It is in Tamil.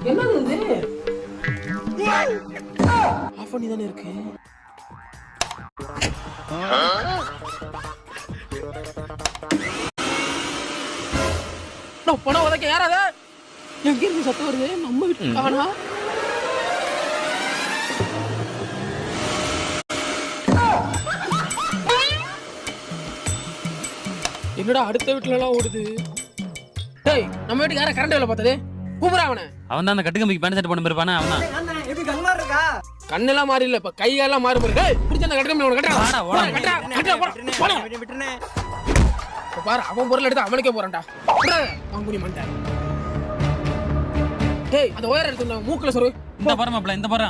என்னது இது? ஆஃப் பண்ணி தானே இருக்கு. பணம் உதைக்க யாராவது எங்க இருந்து சத்தம் வருது? நம்ம வீட்டு காணா. என்னடா அடுத்த வீட்டுல எல்லாம் ஓடுது? டேய், நம்ம வீட்டுக்கு யாரா கரண்ட் வேலை பார்த்தது? கூப்பிடுறா அவனை. அவன் தான் அந்த கட்டுக்கம்பிக்கு பேண்ட் சட்டை போட்டு இருப்பானே அவன் தான். கண்ணெல்லாம் மாறி இல்ல, இப்ப கையெல்லாம் மாறி போயிரு. டேய், புடிச்ச அந்த கட்டுக்கம்பி உனக்கு கட்டறா. பாரு, அவன் பொருள் எடுத்து அவனுக்கே போறான்டா. வாங்குனி மண்டை. டேய், அந்த ஒயர் எடுத்து மூக்குல சொரு. இந்த பாரு மாப்ள, இந்த பாரு.